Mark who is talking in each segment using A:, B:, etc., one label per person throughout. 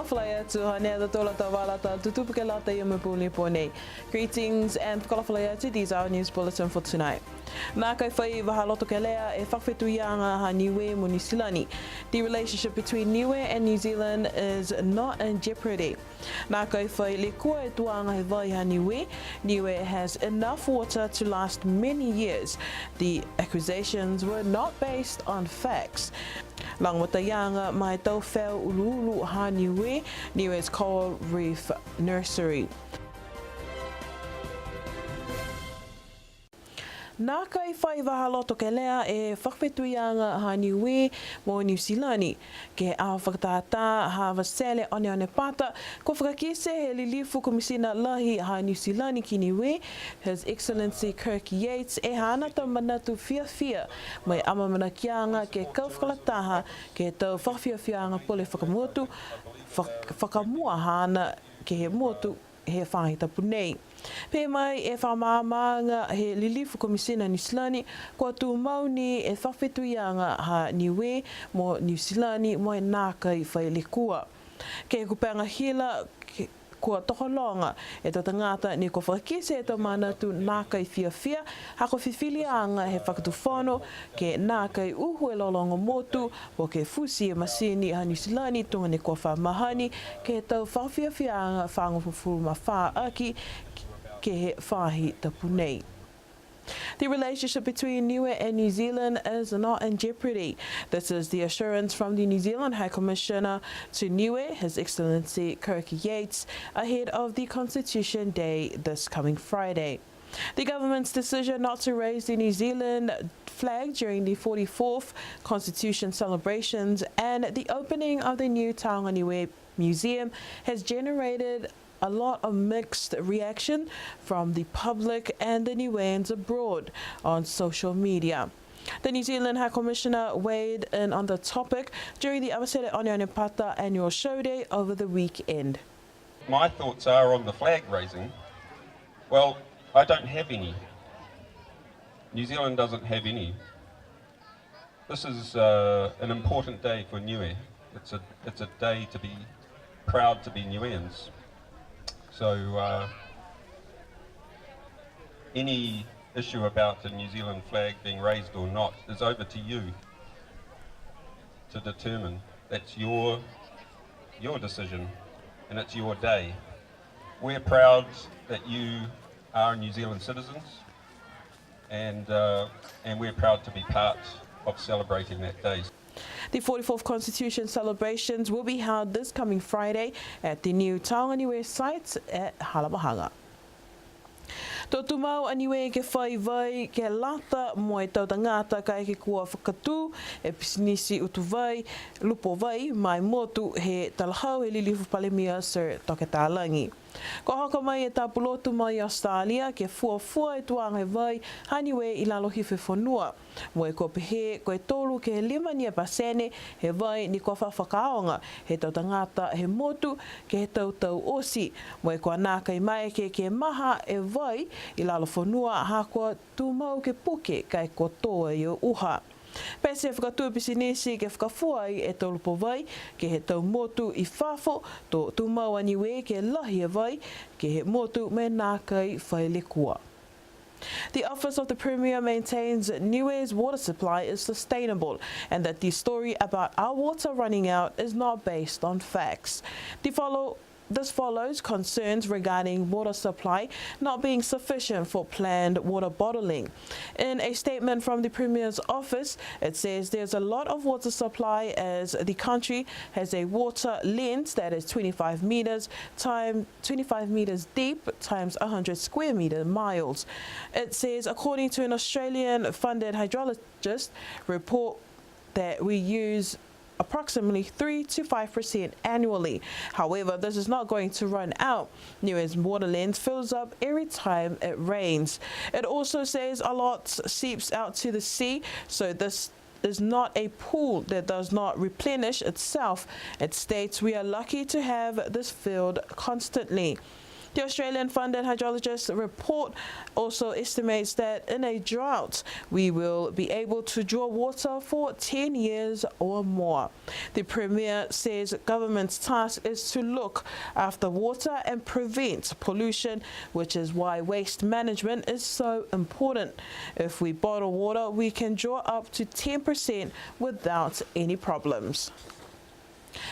A: Kalafalaya to Haneda Tolata Valata to Tupukalata Yamapuni Pone. Greetings and Kalafalaya to these our news bulletin for tonight. Naka Fai Vahaloto Kalea e Fafetuyanga Haniwe Munisilani. The relationship between Niue and New Zealand is not in jeopardy. Naka Fai Lekua Tuanga Hevai Haniwe. Niue has enough water to last many years. The accusations were not based on facts. Langwatayanga mai tau fel ululu ha Niue, Niue's Coral Reef Nursery. Nā kai whai wahaloto ke lea e whakwetuianga ha Niue mo New Zealand. Ke ao whakatata ha wasele one pata, ko whakakise he lilifu komisina lahi ha New Zealand ki Niue, His Excellency Kirk Yates e hana tau manatu fia mai amamana kianga ke kauwhakalataha ke tau whawhiawhianga pole whakamotu, whakamua hana ke he motu he whahita punei. Pe mai e whamamanga he lilifu komisina New Zealand, kua tu mauni e whawhetuianga ha Niue mo New Zealand mo e nākai whai lekua. Ke kupanga hila kua tokolonga e tata ngata ni ko whakise e tau manatu nākai whiawhia, hako whiwhilianga he whakatuwhono ke nākai uhu e lolonga motu o ke fusi e masini ha New Zealand tunga ne kua whamahani ke tau whawhiawhianga whangofufu ma wha aki ke he whahi tapu nei. The relationship between Niue and New Zealand is not in jeopardy. This is the assurance from the New Zealand High Commissioner to Niue, His Excellency Kirk Yates, ahead of the Constitution Day this coming Friday. The government's decision not to raise the New Zealand flag during the 44th Constitution celebrations and the opening of the new Taonga Niue Museum has generated a lot of mixed reaction from the public and the Niueans abroad on social media. The New Zealand High Commissioner weighed in on the topic during the Awasere Onione Pata annual show day over the weekend.
B: My thoughts are on the flag raising. Well, I don't have any. New Zealand doesn't have any. This is an important day for Niue. It's a day to be proud to be Niueans. So any issue about the New Zealand flag being raised or not is over to you to determine. That's your decision and it's your day. We're proud that you are New Zealand citizens and we're proud to be part of celebrating that day.
A: The 44th Constitution celebrations will be held this coming Friday at the new Taonga Niue site at Halamahaga. Tō mau aniwe ke whai vai ke lata mo e tau tangata ka eke kua whakatū e pisinisi utu vai, lupo vai, mai motu he talahau he lilifu palemia Sir Toketalangi. Ko haka mai e tapulotu mai Australia ke fuafua e tuanga he vai haniwe I lalo hiwhi whanua. Mo e ko pehe ko e tolu ke he 5% he vai ni ko whawhakaonga he tau tangata he motu ke he tau osi. Mo e ko anākai mai ke maha e vai I lalo whanua hakoa tū mau ke puke kai ko toa I o uha. Pese whakatua pisinisi ke whakafuai e tolupo vai ke he tau motu I whafo tō tū mau aniwe ke lahi e vai ke he motu me nākai whai lekua. The Office of the Premier maintains Niue's water supply is sustainable and that the story about our water running out is not based on facts. This follows concerns regarding water supply not being sufficient for planned water bottling. In a statement from the Premier's office, it says there's a lot of water supply as the country has a water lens that is 25 meters deep times 100 square miles. It says, according to an Australian-funded hydrologist report, that we use approximately 3 to 5% annually. However, this is not going to run out. Niue's water lens fills up every time it rains. It also says a lot seeps out to the sea, so this is not a pool that does not replenish itself. It states we are lucky to have this filled constantly. The Australian-funded hydrologist report also estimates that in a drought, we will be able to draw water for 10 years or more. The Premier says government's task is to look after water and prevent pollution, which is why waste management is so important. If we bottle water, we can draw up to 10% without any problems.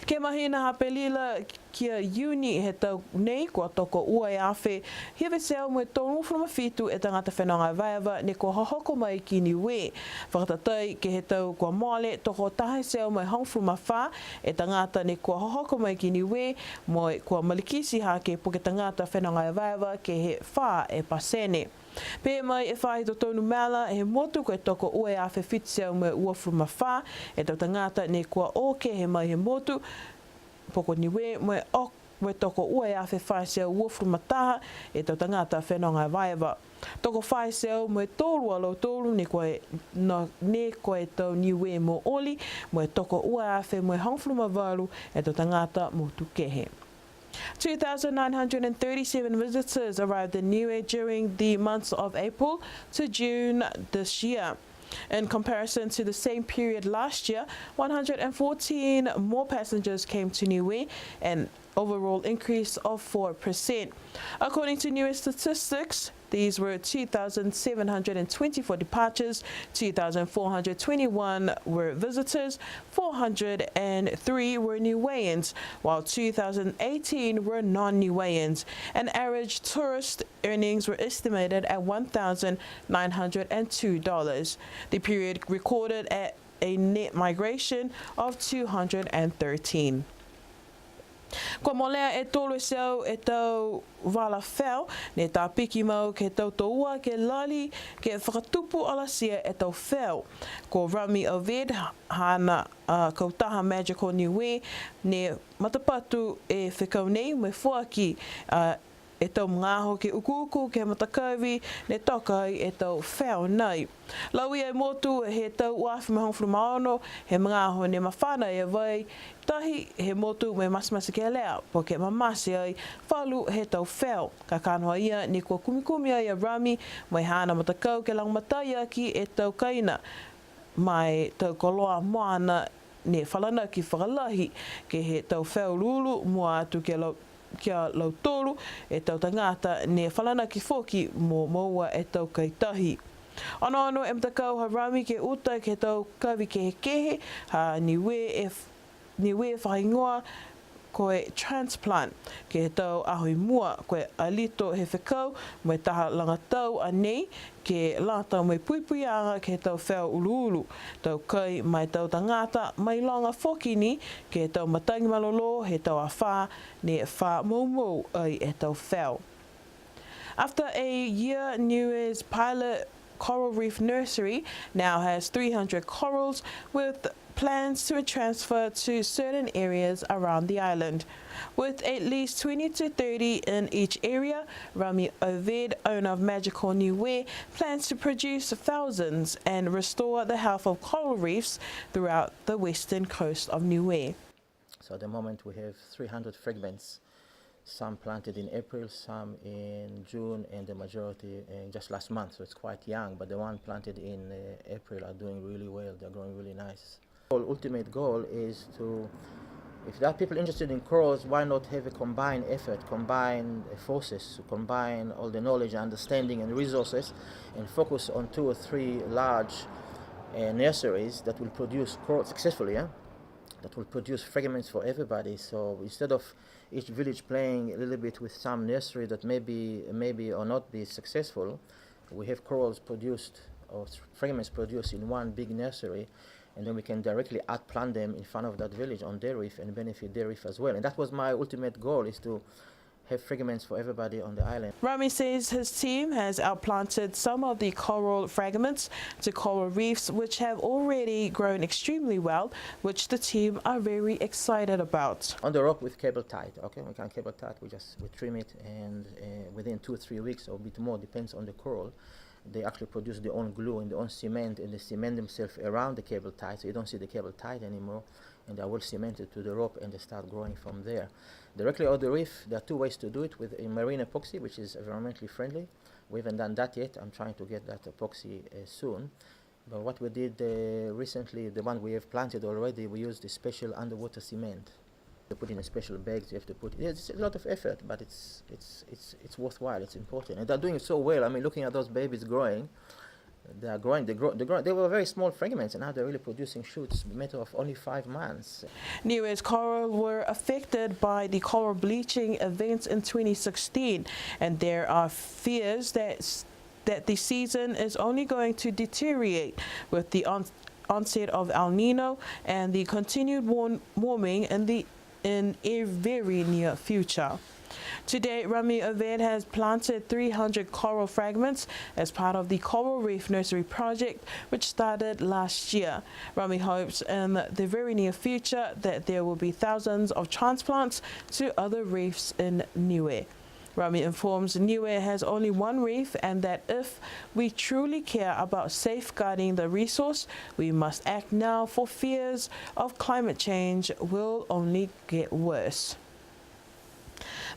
A: Ke mahina hapelila kia uni he tau nei kua toko ua e awhi. Hiwe seo mo tonu from a fitu e tangata whenanga vaiava ne ko hahoko mai ki Niue. Whakatatai ke he tau kua moale toko tahe seo mo hong from a wha e tangata ne kua hahoko mai ki Niue mo kua malikisi ha ke puke tangata whenanga vaiava ke he wha e pasene. Pe mai e whahi to tonu mala he motu koe toko ua e awhi fitseo mo ua from a wha e tau tangata ne kua oke he mai he motu poko Niue mo toko ua e awhi whaiseo ua from a taha e tau tangata whenonga vaiava. Toko whaiseo mo tōru alo tōru ne koe tau Niue mo oli mo toko ua e awhi mo hong from a valu e tau tangata mo tukehe. 2,937 visitors arrived in Niue during the months of April to June this year. In comparison to the same period last year, 114 more passengers came to Niue, an overall increase of 4%. According to Niue statistics, these were 2,724 departures, 2,421 were visitors, 403 were Niueans, while 2,018 were non-Niueans. And average tourist earnings were estimated at $1,902. The period recorded a net migration of 213. Ko molea e tolu seo e tau wala whau, ne tā piki mau ke tau toua ke lali ke whakatupu alasia e tau whau. Ko Rami Ovid, hana kautaha Magical Niue, ne matapatu e whikau nei me fuaki e tau mngaho ke ukuku ke matakauwi ne tokai e tau whau nei. Laui e motu he tau uafi mahong frumaono, he mngaho ne mawhana e vai, tahi he motu me masimasi ke lea, po ke mamasi ai, whalu he tau whau. Ka kanoa ia ni kua kumikumi ai a Rami, mai hana matakau ke langmatai aki e tau kaina, mai tau koloa moana ne whalana ki whakalahi, ke he tau whau lulu mua atu kia lau tōru e tau tangata ne whalana ki whoki mō maua e tau kaitahi. Ano e mtakau ha Rami ke uta ke tau kawi ke he kehe ha Niue e whaingoa koe transplant ke he tau ahui mua koe alito he whekau mai taha langatau a nei ke lātau mai puipuianga ke he tau whau uluulu tau kai mai tau tangata mai longa whokini ke he tau matangi malolo he tau a wha ne wha maumau ai e tau whau. After a year, Niue's pilot Coral Reef Nursery now has 300 corals with plans to transfer to certain areas around the island. With at least 20 to 30 in each area, Rami Ovid, owner of Magical Niue, plans to produce thousands and restore the health of coral reefs throughout the western coast of Niue.
C: So at the moment we have 300 fragments, some planted in April, some in June, and the majority just last month, so it's quite young, but the one planted in April are doing really well, they're growing really nice. Our ultimate goal is to, if there are people interested in corals, why not have a combined effort, combine forces, to combine all the knowledge, understanding and resources and focus on 2 or 3 large nurseries that will produce corals successfully, that will produce fragments for everybody. So instead of each village playing a little bit with some nursery that maybe or not be successful, we have corals produced or fragments produced in one big nursery, and then we can directly plant them in front of that village on their reef and benefit their reef as well. And that was my ultimate goal, is to have fragments for everybody on the island.
A: Rami says his team has outplanted some of the coral fragments to coral reefs, which have already grown extremely well, which the team are very excited about.
C: On the rock with cable tied, okay, we can cable tie, we trim it, and within 2 or 3 weeks or a bit more, depends on the coral, they actually produce their own glue and their own cement, and they cement themselves around the cable tie, so you don't see the cable tied anymore. and they are well cemented to the rope, and they start growing from there. Directly on the reef, there are two ways to do it: with a marine epoxy, which is environmentally friendly. We haven't done that yet. I'm trying to get that epoxy soon. But what we did recently, the one we have planted already, we used a special underwater cement. You put in a special bags. You have to put. It's a lot of effort, but it's worthwhile. It's important, and they're doing it so well. I mean, looking at those babies growing, they are growing. They grow. They were very small fragments, and now they're really producing shoots. A matter of only 5 months.
A: Niue's coral were affected by the coral bleaching events in 2016, and there are fears that the season is only going to deteriorate with the onset of El Nino and the continued warming in a very near future. Today, Rami Oved has planted 300 coral fragments as part of the Coral Reef Nursery project, which started last year. Rami hopes in the very near future that there will be thousands of transplants to other reefs in Niue. Rami informs Niue has only one reef, and that if we truly care about safeguarding the resource, we must act now, for fears of climate change will only get worse.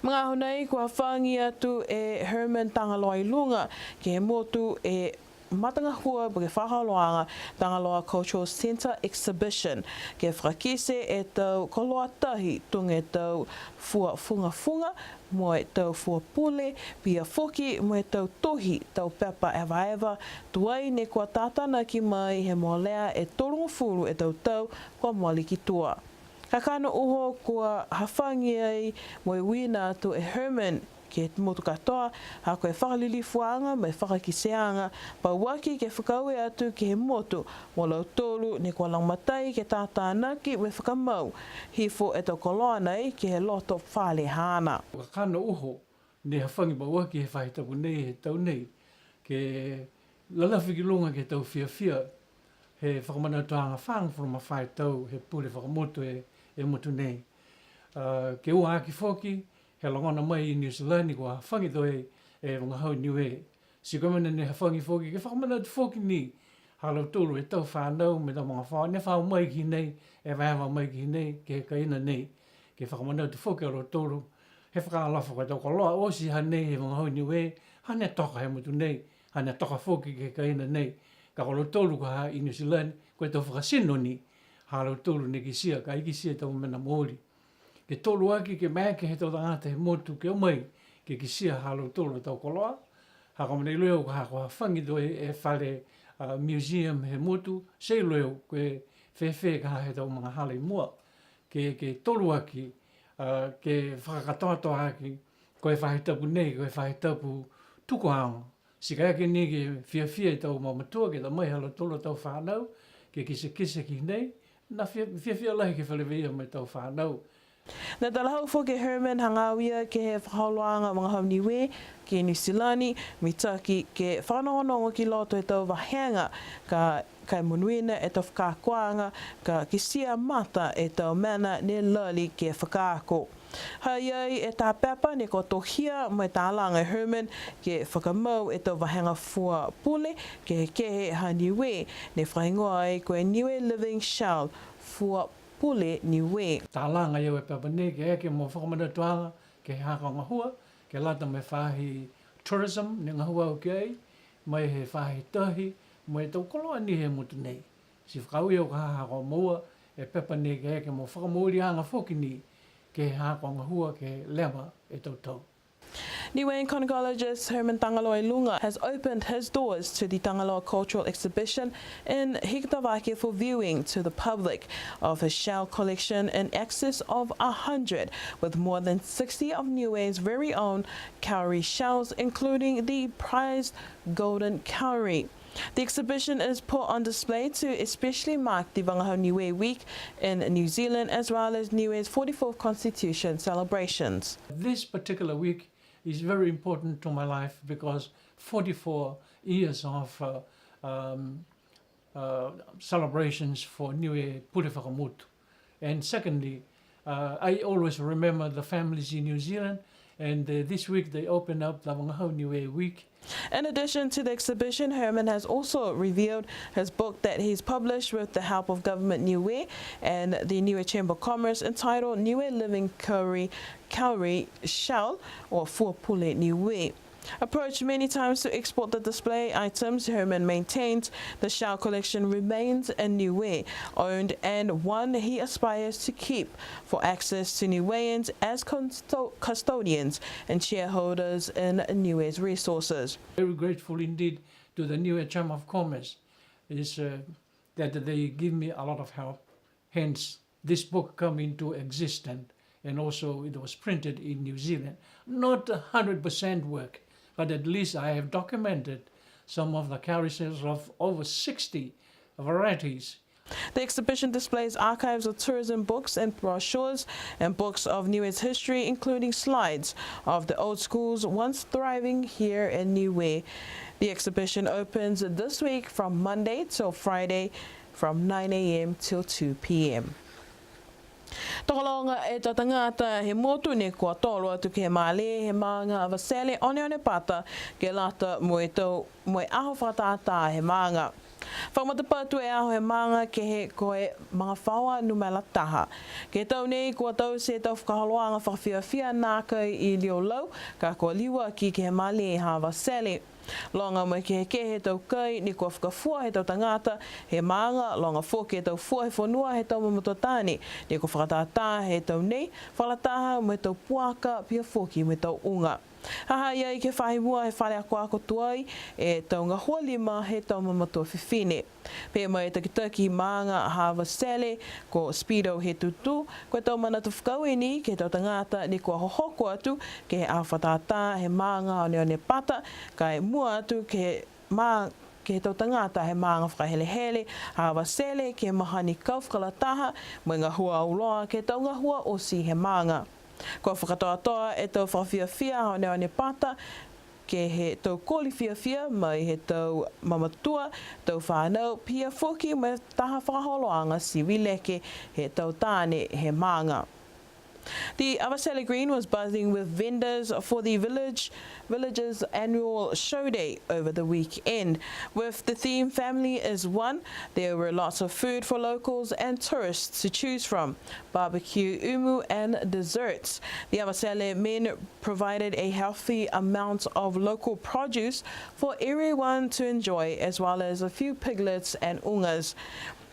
A: Mga honai kua whangia tu Herman Tangaloa Lunga ke motu matangahua ke whahaloanga Tangaloa Cultural Centre Exhibition ke whakise tau koloa tahi tunge tau fua funga mo tau fua pule pia foki mo tau tohi tau pepa ewa tuai ne kua tātana ki mai he moalea tolungu furu tau kua moali ki tua. Kakano uho kua hawhangi ai mo wina tu Herman ke motu katoa, ha koe whakalilifuanga mai whakakiseanga, pa waki ke whakaue atu ki he motu, mo lau tolu ne kua langmatai ke tātānaki me whakamau, hifo tau koloa nei ki he loto whale hana.
D: Kakano uho ne hawhangi pa waki he whahitapu nei he tau nei, ke lalawhikilunga ke tau whiawhia, he whakamanatuanga whang from a whai tau he pule whakamotu e motu nei. Ke ua aki whoki, he langona mai i New Zealand i kua whangi toi e Wangahau Niue. Si kamana ne whangi whoki, ke whakamanatu whoki ni, halau tolu e tau whanau me tau mga whao, ne whao mai ki nei, e whaewa mai ki nei, ke kaina nei, ke whakamanatu whoki halau tolu, he whakaalawha koe tau koloa osi ha nei he Wangahau Niue, hane toka he motu nei, hane toka whoki ke kaina nei, ka halau tolu ka ha i New Zealand, koe tau whakasino ni, halau tolu ne ki sia, ka iki sia tau mena mōri. Ke tolu aki ke mēke he tau tangata he motu ke umai ke kisia halau tolu tau koloa. Haka mene leo ka hako whangi doi e whare museum he motu. Sei leo koe whewhe ka he tau mga hale mua. Ke tolu aki ke whakakatoatoa aki koe whahitapu nei, koe whahitapu tukuhanga. Sika ake ni ke whiawhia tau mamatua ke ta mai halau tolu tau whanau ke kise ki nei. Na whiawhia lahi ke whalewea mai tau whanau.
A: Na talahau fo ke Herman hangawia ke he whakaoloanga Wangahau Niue ke New Zealand, mitaki ke whanongonongo ki loto tau wahenga kai munuina tau whakakoanga ka kisia mata tau mana ne lali ke whakaako. Haiai tā pepa ne ko tohia mai tā langa Herman ke whakamau tau wahenga fua pule ke he ha Niue ne whaingoa ai koe Niue Living Shell fua pule Niue.
D: Tā langa iau e papane ke eke mo whakamanatuanga ke he haka ngahua, ke lata me whahi tourism ne ngahua o kei, mai he whahi tahi, mai tau koloa ni he mutu nei. Si whakau iau ka haka maua e papane ke eke mo whakamourianga whoki ni ke he haka ngahua ke lewa e tau tau.
A: Niuean concholigist Herman Tangaloa Lunga has opened his doors to the Tangaloa Cultural Exhibition in Hikitawake for viewing to the public of his shell collection in excess of 100, with more than 60 of Niue's very own cowrie shells, including the prized golden cowrie. The exhibition is put on display to especially mark the Wangahau Niue Week in New Zealand, as well as Niue's 44th Constitution celebrations.
D: This particular week is very important to my life because 44 years of celebrations for Niue Pule Whakamotu. And secondly, I always remember the families in New Zealand, and this week they opened up the Wangahau Niue Week.
A: In addition to the exhibition, Herman has also revealed his book that he's published with the help of Government Niue and the Niue Chamber of Commerce, entitled Niue Living Kauri Shell, or Fuapule Niue. Approached many times to export the display items, Herman maintains the Shell collection remains in Niue, owned, and one he aspires to keep for access to Niueans as custodians and shareholders in Niue's resources.
D: Very grateful indeed to the Niue Chamber of Commerce is that they give me a lot of help. Hence, this book come into existence, and also it was printed in New Zealand. Not 100% work, but at least I have documented some of the carousels of over 60 varieties.
A: The exhibition displays archives of tourism books and brochures and books of Niue's history, including slides of the old schools once thriving here in Niue. The exhibition opens this week from Monday till Friday from 9 a.m. till 2 p.m. Tokolonga e tatangata he motu ne kua tolo atu ke male he maanga avasele one pata ke lata moe aho whatata he maanga. Whamatapatu e aho he maanga ke he koe mga whaua numela taha. Ke tau nei kua tau se tau whakaholoanga whawhiawhia nākai I lio lau ka kua liwa ki ke he male ha avasele. Longa mai ke he tau kai ni kua whakafua he tau tangata he maanga, longa fo ke tau fua he whanua he tau mamatotani ni kua whakatata he tau nei, whalataha me tau puaka pia foki me tau unga. Haha iai ke whahimua he whare ako ako tuai e tau ngā hua lima he tau mamatua whiwhine. Pea mai takitaki maanga hawa sele ko Speedo he tutu, koe tau manatu whakauini ke tau tangata ni kua hohoko atu ke he awhatata he maanga one pata, kai mua atu ke tau tangata he maanga whakahelehele, hawa sele ke mahani kauwhakalataha, mai ngā hua auloa ke tau ngā hua osi he maanga. Kua whakatoatoa e tau whawhiawhia one pata, ke he tau koliwhiawhia mai he tau mamatua, tau whanau, pia whoki mai taha whakaholoanga siwileke he tau tāne he maanga. The Avasele Green was buzzing with vendors for the village's annual show day over the weekend. With the theme Family is One, there were lots of food for locals and tourists to choose from, barbecue, umu and desserts. The Avasele men provided a healthy amount of local produce for everyone to enjoy, as well as a few piglets and ungas.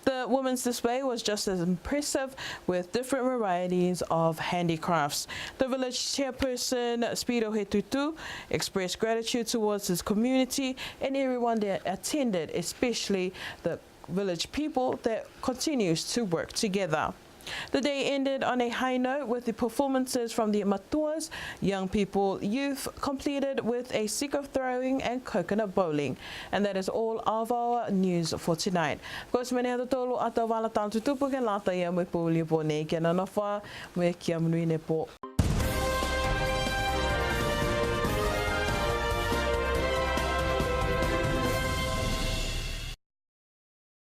A: The women's display was just as impressive, with different varieties of handicrafts. The village chairperson, Speedo Hetutu, expressed gratitude towards his community and everyone that attended, especially the village people that continues to work together. The day ended on a high note with the performances from the Matuas, young people, youth, completed with a sika throwing and coconut bowling. And that is all of our news for tonight. Koes mene hata tolu ata wala tantu tupu ke lata ia me puli po nei ke nanofa me kia munui ne po.